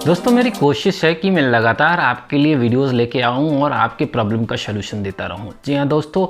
दोस्तों मेरी कोशिश है कि मैं लगातार आपके लिए वीडियोस लेके आऊं और आपके प्रॉब्लम का सलूशन देता रहूं। जी हाँ दोस्तों,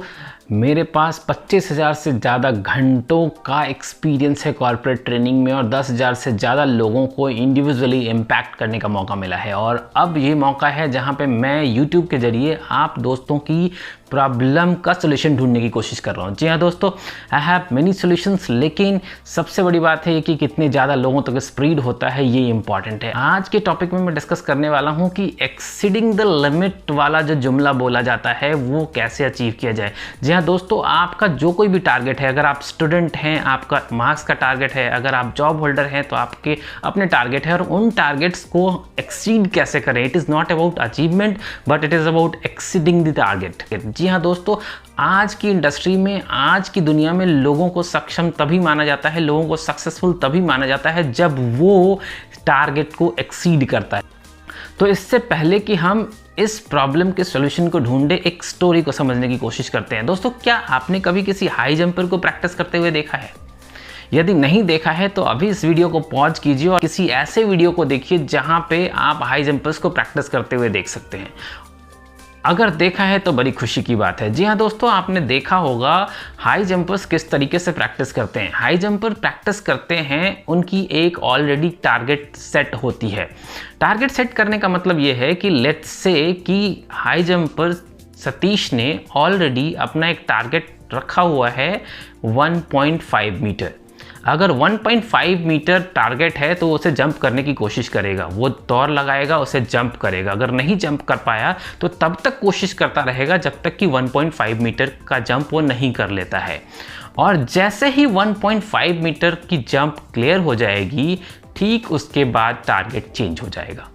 मेरे पास 25,000 से ज़्यादा घंटों का एक्सपीरियंस है कॉर्पोरेट ट्रेनिंग में और 10,000 से ज़्यादा लोगों को इंडिविजुअली इम्पैक्ट करने का मौका मिला है। और अब ये मौका है जहाँ पे मैं यूट्यूब के ज़रिए आप दोस्तों की प्रॉब्लम का सलूशन ढूंढने की कोशिश कर रहा हूँ। जी हाँ दोस्तों, आई हैव मेनी सॉल्यूशंस, लेकिन सबसे बड़ी बात है कि कितने ज़्यादा लोगों तक स्प्रेड होता है, ये इंपॉर्टेंट है। आज के टॉपिक में मैं डिस्कस करने वाला हूँ कि एक्सीडिंग द लिमिट वाला जो जुमला बोला जाता है वो कैसे अचीव किया जाए। जी हाँ दोस्तों, आपका जो कोई भी टारगेट है, अगर आप स्टूडेंट हैं आपका मार्क्स का टारगेट है, अगर आप जॉब होल्डर हैं तो आपके अपने टारगेट है, और उन टारगेट्स को एक्सीड कैसे करें। It is not about achievement but it is about exceeding the target. जी हाँ दोस्तों, आज की इंडस्ट्री में, आज की दुनिया में लोगों को सक्षम तभी माना जाता है, लोगों को सक्सेसफुल तभी माना जाता है जब वो टारगेट को एक्सीड करता है। तो इससे पहले कि हम इस प्रॉब्लम के सॉल्यूशन को ढूंढे, एक स्टोरी को समझने की कोशिश करते हैं। दोस्तों, क्या आपने कभी किसी हाई जंपर को प्रैक्टिस करते हुए देखा है? यदि नहीं देखा है तो अभी इस वीडियो को पॉज कीजिए और किसी ऐसे वीडियो को देखिए जहां पे आप हाई जंपर्स को प्रैक्टिस करते हुए देख सकते हैं। अगर देखा है तो बड़ी खुशी की बात है। जी हाँ दोस्तों, आपने देखा होगा हाई जंपर्स किस तरीके से प्रैक्टिस करते हैं। हाई जंपर प्रैक्टिस करते हैं, उनकी एक ऑलरेडी टारगेट सेट होती है। टारगेट सेट करने का मतलब ये है कि लेट्स से कि हाई जंपर सतीश ने ऑलरेडी अपना एक टारगेट रखा हुआ है 1.5 मीटर। अगर 1.5 मीटर टारगेट है तो उसे जंप करने की कोशिश करेगा, वो दौड़ लगाएगा, उसे जंप करेगा। अगर नहीं जंप कर पाया तो तब तक कोशिश करता रहेगा जब तक कि 1.5 मीटर का जंप वो नहीं कर लेता है। और जैसे ही 1.5 मीटर की जंप क्लियर हो जाएगी, ठीक उसके बाद टारगेट चेंज हो जाएगा।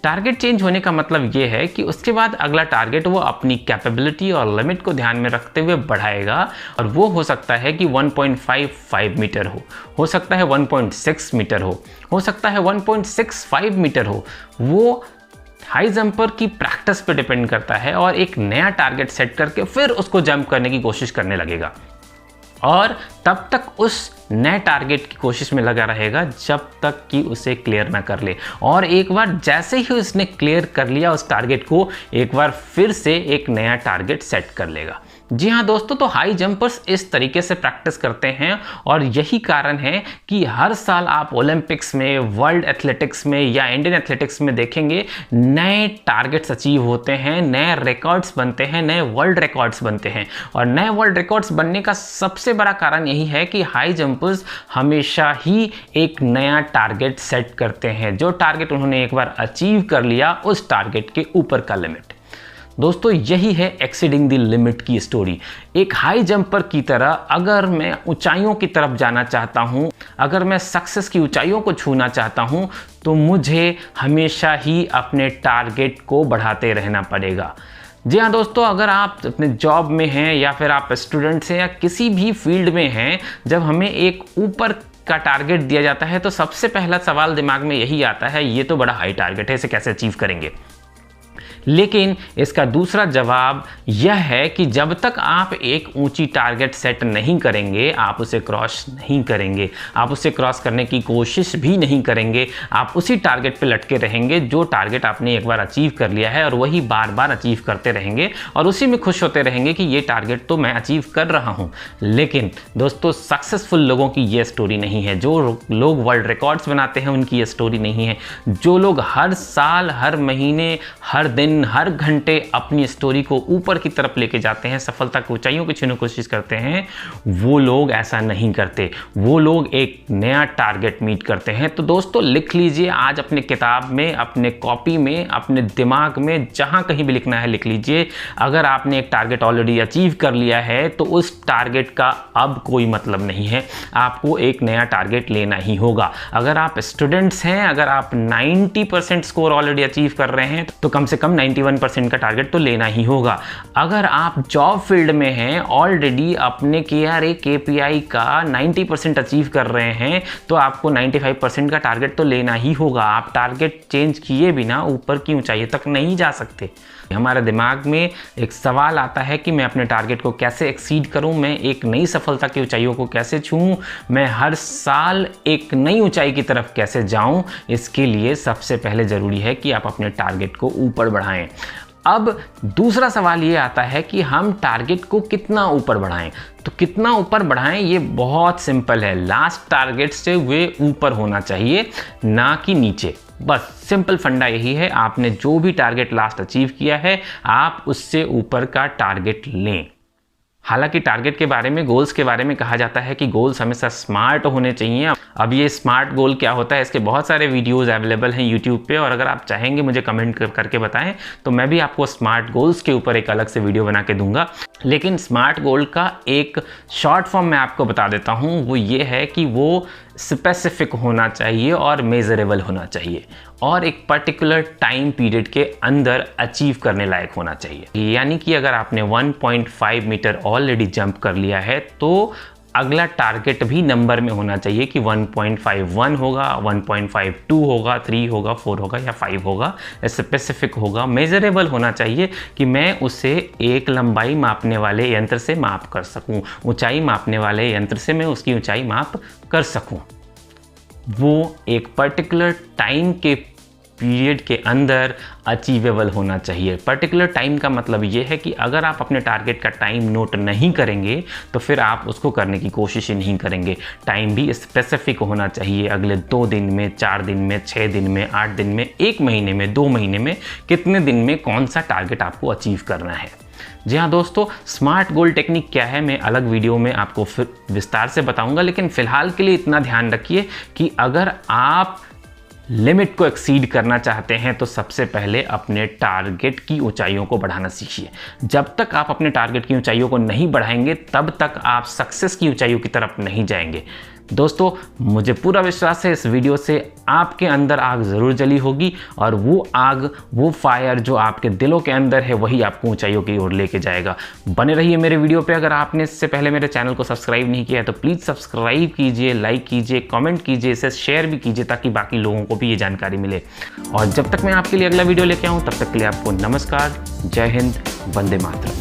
टारगेट चेंज होने का मतलब ये है कि उसके बाद अगला टारगेट वो अपनी कैपेबिलिटी और लिमिट को ध्यान में रखते हुए बढ़ाएगा, और वो हो सकता है कि 1.55 मीटर हो सकता है 1.6 मीटर हो सकता है 1.65 मीटर हो। वो हाई जंपर की प्रैक्टिस पे डिपेंड करता है और एक नया टारगेट सेट करके फिर उसको जंप करने की कोशिश करने लगेगा, और तब तक उस नए टारगेट की कोशिश में लगा रहेगा जब तक कि उसे क्लियर ना कर ले। और एक बार जैसे ही उसने क्लियर कर लिया उस टारगेट को, एक बार फिर से एक नया टारगेट सेट कर लेगा। जी हाँ दोस्तों, तो हाई जंपर्स इस तरीके से प्रैक्टिस करते हैं, और यही कारण है कि हर साल आप ओलंपिक्स में, वर्ल्ड एथलेटिक्स में या इंडियन एथलेटिक्स में देखेंगे नए टारगेट्स अचीव होते हैं, नए रिकॉर्ड्स बनते हैं, नए वर्ल्ड रिकॉर्ड्स बनते हैं। और नए वर्ल्ड रिकॉर्ड्स बनने का सबसे बड़ा कारण यही है कि हाई जंपर्स हमेशा ही एक नया टारगेट सेट करते हैं। जो टारगेट उन्होंने एक बार अचीव कर लिया, उस टारगेट के ऊपर का लिमिट। दोस्तों, यही है एक्सीडिंग द लिमिट की स्टोरी। एक हाई जंपर की तरह अगर मैं ऊंचाइयों की तरफ जाना चाहता हूं, अगर मैं सक्सेस की ऊंचाइयों को छूना चाहता हूं, तो मुझे हमेशा ही अपने टारगेट को बढ़ाते रहना पड़ेगा। जी हाँ दोस्तों, अगर आप अपने जॉब में हैं या फिर आप स्टूडेंट्स हैं या किसी भी फील्ड में हैं, जब हमें एक ऊपर का टारगेट दिया जाता है तो सबसे पहला सवाल दिमाग में यही आता है, ये तो बड़ा हाई टारगेट है, इसे कैसे अचीव करेंगे। लेकिन इसका दूसरा जवाब यह है कि जब तक आप एक ऊंची टारगेट सेट नहीं करेंगे, आप उसे क्रॉस नहीं करेंगे, आप उसे क्रॉस करने की कोशिश भी नहीं करेंगे, आप उसी टारगेट पे लटके रहेंगे जो टारगेट आपने एक बार अचीव कर लिया है, और वही बार बार अचीव करते रहेंगे और उसी में खुश होते रहेंगे कि ये टारगेट तो मैं अचीव कर रहा हूँ। लेकिन दोस्तों, सक्सेसफुल लोगों की ये स्टोरी नहीं है। जो लोग वर्ल्ड रिकॉर्ड्स बनाते हैं उनकी ये स्टोरी नहीं है। जो लोग हर साल, हर महीने, हर दिन, हर घंटे अपनी स्टोरी को ऊपर की तरफ लेके जाते हैं, सफलता की ऊंचाइयों को छूने की कोशिश करते हैं, वो लोग ऐसा नहीं करते। वो लोग एक नया टारगेट मीट करते हैं। तो दोस्तों, लिख लीजिए आज अपने किताब में, अपने कॉपी में, अपने दिमाग में, जहां कहीं भी लिखना है लिख लीजिए। अगर आपने एक टारगेट ऑलरेडी अचीव कर लिया है तो उस टारगेट का अब कोई मतलब नहीं है, आपको एक नया टारगेट लेना ही होगा। अगर आप स्टूडेंट्स हैं, अगर आप 90% स्कोर ऑलरेडी अचीव कर रहे हैं तो कम से कम 91% का टारगेट तो लेना ही होगा। अगर आप जॉब फील्ड में हैं, ऑलरेडी अपने KRA KPI का 90% अचीव कर रहे हैं, तो आपको 95% का टारगेट तो लेना ही होगा। आप टारगेट चेंज किए बिना ऊपर की ऊंचाई तक नहीं जा सकते। हमारे दिमाग में एक सवाल आता है कि मैं अपने टारगेट को कैसे एक्सीड करूं, मैं एक नई सफलता की ऊंचाइयों को कैसे छूऊं, मैं हर साल एक नई ऊंचाई की तरफ कैसे जाऊं। इसके लिए सबसे पहले ज़रूरी है कि आप अपने टारगेट को ऊपर बढ़ाएं। अब दूसरा सवाल ये आता है कि हम टारगेट को कितना ऊपर बढ़ाएं। तो कितना ऊपर बढ़ाएं ये बहुत सिंपल है। लास्ट टारगेट से वे ऊपर होना चाहिए, ना कि नीचे। बस सिंपल फंडा यही है। आपने जो भी टारगेट लास्ट अचीव किया है, आप उससे ऊपर का टारगेट लें। हालांकि टारगेट के बारे में, गोल्स के बारे में कहा जाता है कि गोल्स हमेशा स्मार्ट होने चाहिए। अब ये स्मार्ट गोल क्या होता है, इसके बहुत सारे वीडियोस अवेलेबल हैं यूट्यूब पे, और अगर आप चाहेंगे मुझे कमेंट करके बताएं तो मैं भी आपको स्मार्ट गोल्स के ऊपर एक अलग से वीडियो बना के दूंगा। लेकिन स्मार्ट गोल का एक शॉर्ट फॉर्म मैं आपको बता देता हूँ, वो ये है कि वो स्पेसिफिक होना चाहिए और मेजरेबल होना चाहिए, और एक पर्टिकुलर टाइम पीरियड के अंदर अचीव करने लायक होना चाहिए। यानी कि अगर आपने 1.5 मीटर ऑलरेडी जंप कर लिया है, तो अगला टारगेट भी नंबर में होना चाहिए कि 1.51 होगा, 1.52 होगा, 3 होगा, 4 होगा या 5 होगा। स्पेसिफिक होगा, मेजरेबल होना चाहिए कि मैं उसे एक लंबाई मापने वाले यंत्र से माप कर सकूं, ऊंचाई मापने वाले यंत्र से मैं उसकी ऊंचाई माप कर सकूं। वो एक पर्टिकुलर टाइम के पीरियड के अंदर अचीवेबल होना चाहिए। पर्टिकुलर टाइम का मतलब ये है कि अगर आप अपने टारगेट का टाइम नोट नहीं करेंगे तो फिर आप उसको करने की कोशिश ही नहीं करेंगे। टाइम भी स्पेसिफिक होना चाहिए। अगले 2 दिन में, 4 दिन में, 6 दिन में, 8 दिन में, 1 महीने में, 2 महीने में, कितने दिन में कौन सा टारगेट आपको अचीव करना है। जी हाँ दोस्तों, स्मार्ट गोल टेक्निक क्या है मैं अलग वीडियो में आपको फिर विस्तार से बताऊंगा, लेकिन फिलहाल के लिए इतना ध्यान रखिए कि अगर आप लिमिट को एक्सीड करना चाहते हैं तो सबसे पहले अपने टारगेट की ऊंचाइयों को बढ़ाना सीखिए। जब तक आप अपने टारगेट की ऊंचाइयों को नहीं बढ़ाएंगे, तब तक आप सक्सेस की ऊंचाइयों की तरफ नहीं जाएंगे। दोस्तों, मुझे पूरा विश्वास है इस वीडियो से आपके अंदर आग ज़रूर जली होगी, और वो आग, वो फायर जो आपके दिलों के अंदर है, वही आपको ऊंचाइयों की ओर लेके जाएगा। बने रहिए मेरे वीडियो पे। अगर आपने इससे पहले मेरे चैनल को सब्सक्राइब नहीं किया है तो प्लीज़ सब्सक्राइब कीजिए, लाइक कीजिए, कमेंट कीजिए, इसे शेयर भी कीजिए ताकि बाकी लोगों को भी ये जानकारी मिले। और जब तक मैं आपके लिए अगला वीडियो लेके आऊँ, तब तक के लिए आपको नमस्कार, जय हिंद, वंदे मातरम।